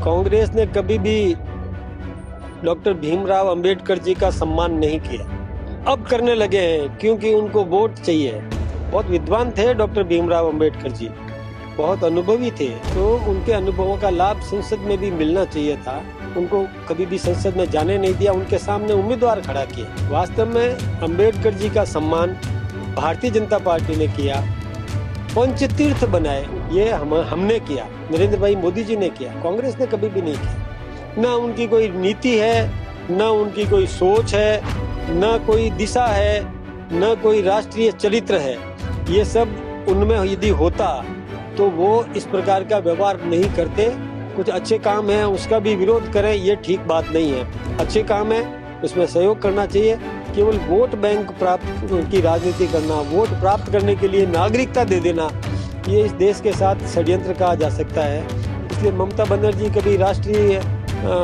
कांग्रेस ने कभी भी डॉक्टर भीमराव अंबेडकर जी का सम्मान नहीं किया। अब करने लगे हैं क्योंकि उनको वोट चाहिए। बहुत विद्वान थे डॉक्टर भीमराव अंबेडकर जी, बहुत अनुभवी थे, तो उनके अनुभवों का लाभ संसद में भी मिलना चाहिए था। उनको कभी भी संसद में जाने नहीं दिया, उनके सामने उम्मीदवार खड़ा किया। वास्तव में अंबेडकर जी का सम्मान भारतीय जनता पार्टी ने किया, पंचतीर्थ बनाए, ये हमने किया, नरेंद्र भाई मोदी जी ने किया, कांग्रेस ने कभी भी नहीं किया। ना उनकी कोई नीति है, ना उनकी कोई सोच है, ना कोई दिशा है, ना कोई राष्ट्रीय चरित्र है। ये सब उनमें यदि होता तो वो इस प्रकार का व्यवहार नहीं करते। कुछ अच्छे काम है उसका भी विरोध करें, ये ठीक बात नहीं है। अच्छे काम है उसमें सहयोग करना चाहिए। केवल वोट बैंक प्राप्त की राजनीति करना, वोट प्राप्त करने के लिए नागरिकता दे देना, ये इस देश के साथ षड्यंत्र कहा जा सकता है। इसलिए ममता बनर्जी कभी राष्ट्रीय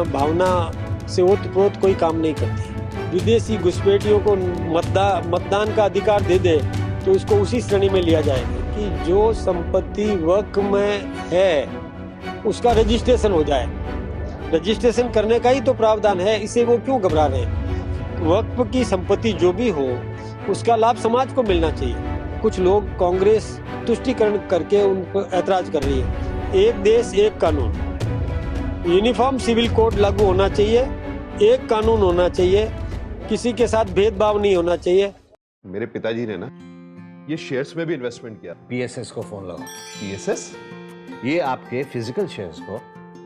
भावना से ओतप्रोत कोई काम नहीं करती। विदेशी घुसपैठियों को मतदान का अधिकार दे दे तो इसको उसी श्रेणी में लिया जाएगा कि जो संपत्ति वक्फ में है उसका रजिस्ट्रेशन हो जाए। रजिस्ट्रेशन करने का ही तो प्रावधान है, इसे वो क्यों घबरा रहे हैं? वक्फ की संपत्ति जो भी हो उसका लाभ समाज को मिलना चाहिए। कुछ लोग कांग्रेस तुष्टीकरण करके उन पर ऐतराज कर रही है। एक देश एक कानून, यूनिफॉर्म सिविल कोड लागू होना चाहिए, एक कानून होना चाहिए, किसी के साथ भेदभाव नहीं होना चाहिए। मेरे पिताजी ने ना ये शेयर्स में भी इन्वेस्टमेंट किया। पीएसएस को फोन लगाओ। पीएसएस? ये आपके फिजिकल शेयर्स को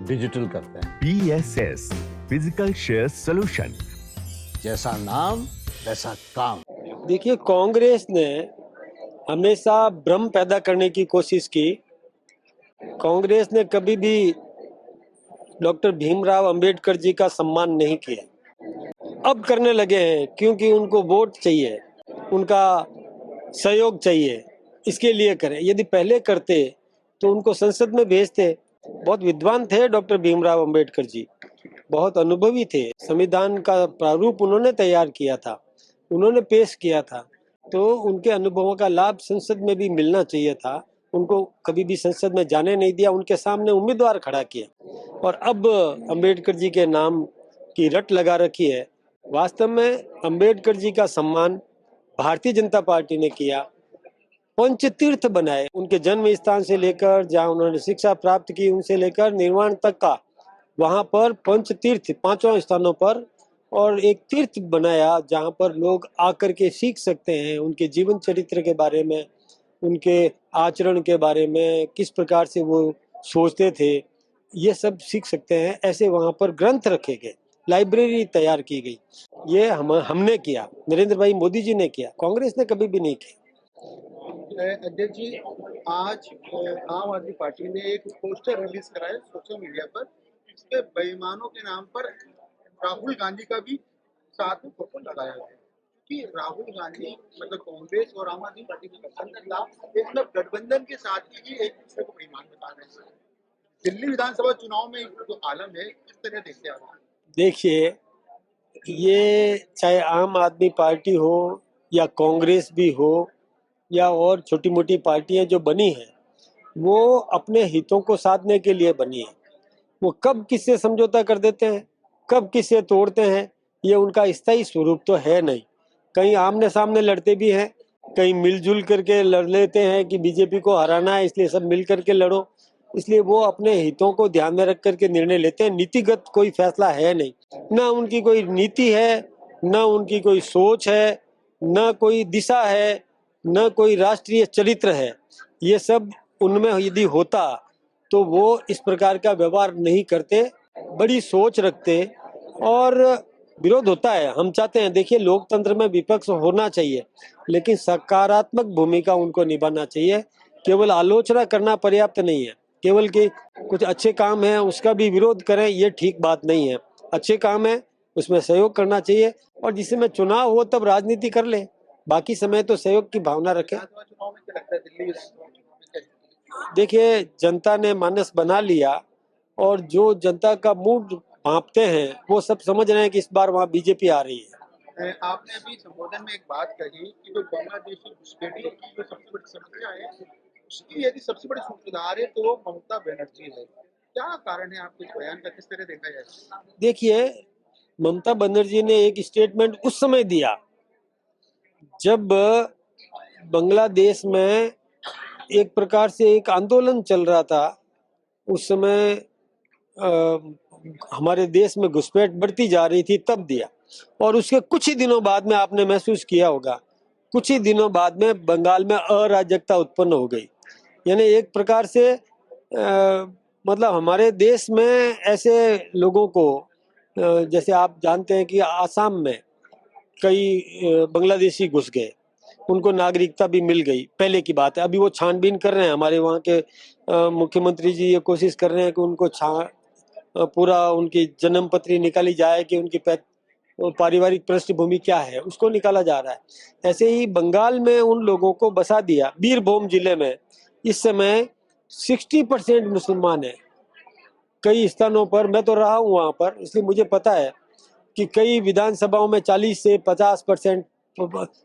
डिजिटल करते हैं। पीएसएस फिजिकल शेयर सॉल्यूशन, जैसा नाम वैसा काम। देखिए, कांग्रेस ने हमेशा भ्रम पैदा करने की कोशिश की। कांग्रेस ने कभी भी डॉक्टर भीमराव अंबेडकर जी का सम्मान नहीं किया। अब करने लगे हैं क्योंकि उनको वोट चाहिए, उनका सहयोग चाहिए, इसके लिए करें। यदि पहले करते तो उनको संसद में भेजते। बहुत विद्वान थे डॉक्टर भीमराव अंबेडकर जी, बहुत अनुभवी थे। संविधान का प्रारूप उन्होंने तैयार किया था, उन्होंने पेश किया था, तो उनके अनुभवों का लाभ संसद में भी मिलना चाहिए था। उनको कभी भी संसद में जाने नहीं दिया, उनके सामने उम्मीदवार खड़ा किया और अब अंबेडकर जी के नाम की रट लगा रखी है। वास्तव में अंबेडकर जी का सम्मान भारतीय जनता पार्टी ने किया, पंचतीर्थ बनाए। उनके जन्म स्थान से लेकर जहाँ उन्होंने शिक्षा प्राप्त की, उनसे लेकर निर्वाण तक का, वहां पर पंचतीर्थ 5 स्थानों पर, और एक तीर्थ बनाया जहां पर लोग आकर के सीख सकते हैं उनके जीवन चरित्र के बारे में, उनके आचरण के बारे में, किस प्रकार से वो सोचते थे, ये सब सीख सकते हैं। ऐसे वहां पर ग्रंथ रखे गए, लाइब्रेरी तैयार की गई। ये हमने किया, नरेंद्र भाई मोदी जी ने किया, कांग्रेस ने कभी भी नहीं किया। अध्यक्ष जी, आज आम आदमी पार्टी ने एक पोस्टर रिलीज करा है सोशल मीडिया पर, इसके बेईमानों के नाम पर राहुल गांधी का भी साथ में फोटो लगाया है कि राहुल गांधी मतलब कांग्रेस और आम आदमी पार्टी का गठबंधन था, मतलब गठबंधन के साथ ही एक दूसरे को बेईमान बता रहे हैं। दिल्ली विधानसभा चुनाव में जो आलम है, किस तरह देखते हैं? देखिए, ये चाहे आम आदमी पार्टी हो या कांग्रेस भी हो या और छोटी मोटी पार्टियां जो बनी हैं, वो अपने हितों को साधने के लिए बनी है। वो कब किससे समझौता कर देते हैं, कब किससे तोड़ते हैं, ये उनका स्थायी स्वरूप तो है नहीं। कहीं आमने सामने लड़ते भी हैं, कहीं मिलजुल करके लड़ लेते हैं कि बीजेपी को हराना है इसलिए सब मिल करके लड़ो। इसलिए वो अपने हितों को ध्यान में रख करके निर्णय लेते हैं। नीतिगत कोई फैसला है नहीं, ना उनकी कोई नीति है, ना उनकी कोई सोच है, ना कोई दिशा है, ना कोई राष्ट्रीय चरित्र है। ये सब उनमें यदि होता तो वो इस प्रकार का व्यवहार नहीं करते, बड़ी सोच रखते। और विरोध होता है, हम चाहते हैं, देखिए लोकतंत्र में विपक्ष होना चाहिए लेकिन सकारात्मक भूमिका उनको निभाना चाहिए। केवल आलोचना करना पर्याप्त नहीं है, केवल कि कुछ अच्छे काम है उसका भी विरोध करें, ये ठीक बात नहीं है। अच्छे काम है उसमें सहयोग करना चाहिए और जिस समय चुनाव हो तब राजनीति कर ले, बाकी समय तो सहयोग की भावना रखें। देखिए, जनता ने मानस बना लिया और जो जनता का मूड भांपते हैं वो सब समझ रहे हैं कि इस बार वहाँ बीजेपी आ रही है। आपने अभी संबोधन में एक बात कही कि जो बांग्लादेशी घुसपैठियों की जो सबसे बड़ी समस्या है, उसकी यदि सबसे बड़ी सूत्रधार है तो वो ममता बनर्जी है। क्या कारण है आपके इस बयान का, किस तरह देखा जाए? देखिए, ममता बनर्जी ने एक स्टेटमेंट उस समय दिया जब बांग्लादेश में एक प्रकार से एक आंदोलन चल रहा था। उस समय अ, हमारे देश में घुसपैठ बढ़ती जा रही थी, तब दिया। और उसके कुछ ही दिनों बाद में आपने महसूस किया होगा, कुछ ही दिनों बाद में बंगाल में अराजकता उत्पन्न हो गई। यानी एक प्रकार से मतलब हमारे देश में ऐसे लोगों को जैसे आप जानते हैं कि आसाम में कई बांग्लादेशी घुस गए, उनको नागरिकता भी मिल गई, पहले की बात है। अभी वो छानबीन कर रहे हैं, हमारे वहाँ के मुख्यमंत्री जी ये कोशिश कर रहे हैं कि उनको पूरा उनकी जन्म पत्री निकाली जाए कि उनकी पारिवारिक पृष्ठभूमि क्या है, उसको निकाला जा रहा है। ऐसे ही बंगाल में उन लोगों को बसा दिया। बीरभूम जिले में इस समय 60% मुसलमान है। कई स्थानों पर, मैं तो रहा हूँ वहाँ पर, इसलिए मुझे पता है कि कई विधानसभाओं में 40 से 50%,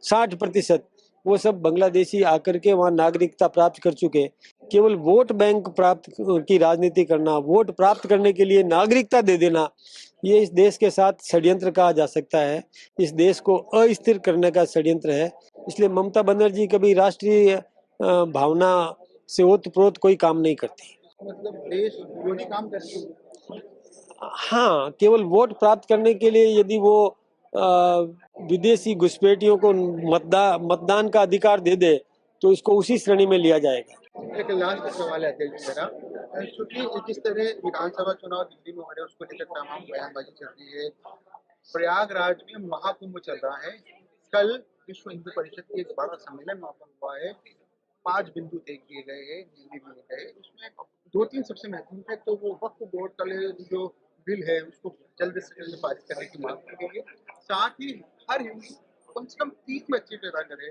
60% वो सब बांग्लादेशी आकर के वहाँ नागरिकता प्राप्त कर चुके। केवल वोट बैंक प्राप्त की राजनीति करना, वोट प्राप्त करने के लिए नागरिकता दे देना, ये इस देश के साथ षड्यंत्र कहा जा सकता है। इस देश को अस्थिर करने का षड्यंत्र है। इसलिए ममता बनर्जी कभी राष्ट्रीय भावना से ओतप्रोत कोई काम नहीं करती। मतलब देश विरोधी काम करती है। हाँ, केवल वोट प्राप्त करने के लिए यदि वो विदेशी घुसपैठियों को मतदान का अधिकार दे दे तो इसको उसी श्रेणी में लिया जाएगा। एक लास्ट सवाल है अध्यक्ष मेरा, क्योंकि जिस तरह विधानसभा चुनाव दिल्ली में हो रहे हैं उसको लेकर तमाम बयानबाजी चल रही है। प्रयागराज में महाकुंभ चल रहा है। कल विश्व हिंदू परिषद की एक बड़ा सम्मेलन वहाँ पर हुआ है। 5 बिंदु तय किए गए हैं, निर्णय लिए गए। उसमें 2-3 सबसे महत्वपूर्ण है, तो वो वक्फ बोर्ड का जो बिल है उसको जल्द से जल्द पारित करने की मांग की गई है। साथ ही हर हिंदू कम से कम 3 बच्चे पैदा करे,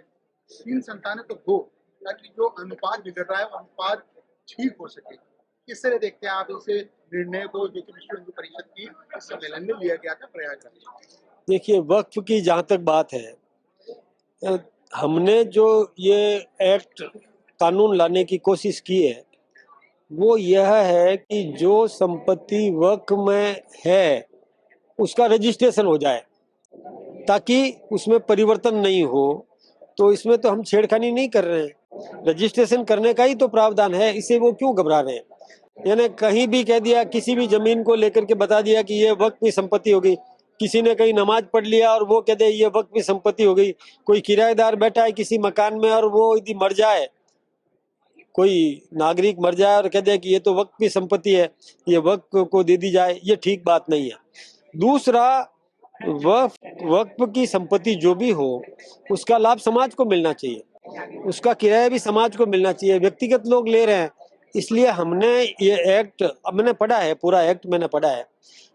3 संतानें तो 2, ताकि जो अनुपात बिगड़ रहा है वो अनुपात ठीक हो सके। किस तरह देखते हैं आप इस निर्णय को जो कि विश्व हिंदू परिषद की इस सम्मेलन में लिया गया था प्रयागराज? देखिए, वक्फ की जहाँ तक बात है, हमने जो ये एक्ट कानून लाने की कोशिश की है वो यह है कि जो संपत्ति वक्फ में है उसका रजिस्ट्रेशन हो जाए, ताकि उसमें परिवर्तन नहीं हो। तो इसमें तो हम छेड़खानी नहीं कर रहे हैं, रजिस्ट्रेशन करने का ही तो प्रावधान है। इसे वो क्यों घबरा रहे हैं? यानी कहीं भी कह दिया, किसी भी जमीन को लेकर के बता दिया कि ये वक्फ की संपत्ति हो गई। किसी ने कहीं नमाज पढ़ लिया और वो कह दे ये वक्फ की संपत्ति हो गई। कोई किराएदार बैठा है किसी मकान में और वो यदि मर जाए, कोई नागरिक मर जाए और कह दे कि ये तो वक्फ की संपत्ति है, ये वक्फ को दे दी जाए, ये ठीक बात नहीं है। दूसरा, वक्फ की संपत्ति जो भी हो उसका लाभ समाज को मिलना चाहिए, उसका किराया भी समाज को मिलना चाहिए। व्यक्तिगत लोग ले रहे हैं, इसलिए हमने ये एक्ट, अब मैंने पढ़ा है, पूरा एक्ट मैंने पढ़ा है,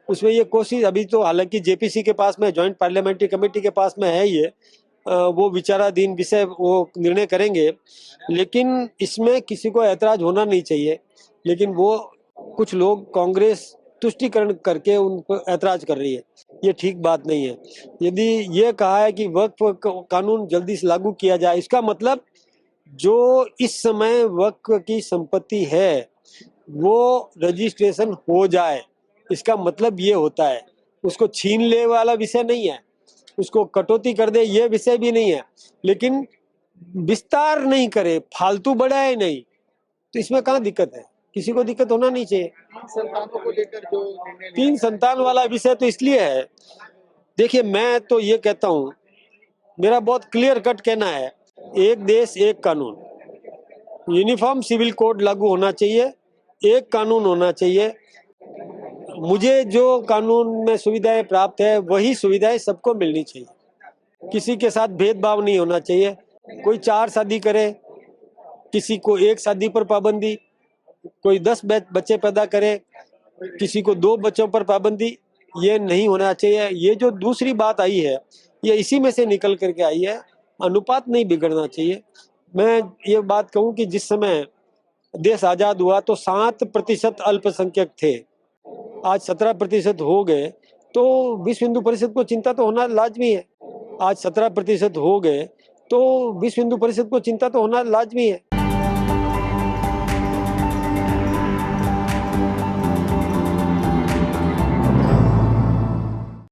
उसमें ये कोशिश अभी तो हालांकि जेपीसी के पास में, जॉइंट पार्लियामेंट्री कमेटी के पास में है ये, वो विचाराधीन विषय, वो निर्णय करेंगे। लेकिन इसमें किसी को ऐतराज होना नहीं चाहिए। लेकिन वो कुछ लोग, कांग्रेस तुष्टीकरण करके उन पर ऐतराज कर रही है, ये ठीक बात नहीं है। यदि ये कहा है कि वक्फ कानून जल्दी से लागू किया जाए, इसका मतलब जो इस समय वक्फ की संपत्ति है वो रजिस्ट्रेशन हो जाए, इसका मतलब ये होता है। उसको छीन ले वाला विषय नहीं है, उसको कटौती कर दे ये विषय भी नहीं है, लेकिन विस्तार नहीं करे, फालतू बढ़ाए नहीं, तो इसमें कहाँ दिक्कत है? किसी को दिक्कत होना नहीं चाहिए। संतानों को लेकर जो निर्णय 3 संतान वाला विषय तो इसलिए है, देखिए मैं तो ये कहता हूँ, मेरा बहुत क्लियर कट कहना है, एक देश एक कानून, यूनिफॉर्म सिविल कोड लागू होना चाहिए, एक कानून होना चाहिए। मुझे जो कानून में सुविधाएं प्राप्त है वही सुविधाएं सबको मिलनी चाहिए। किसी के साथ भेदभाव नहीं होना चाहिए। कोई 4 शादी करे, किसी को 1 शादी पर पाबंदी, कोई 10 बच्चे पैदा करे, किसी को 2 बच्चों पर पाबंदी, ये नहीं होना चाहिए। ये जो दूसरी बात आई है ये इसी में से निकल करके आई है, अनुपात नहीं बिगड़ना चाहिए। मैं ये बात कहूँ कि जिस समय देश आज़ाद हुआ तो 7% अल्पसंख्यक थे, आज 17% हो गए, तो विश्व हिंदू परिषद को चिंता तो होना लाजमी है। आज 17% हो गए तो विश्व हिंदू परिषद को चिंता तो होना लाजमी है।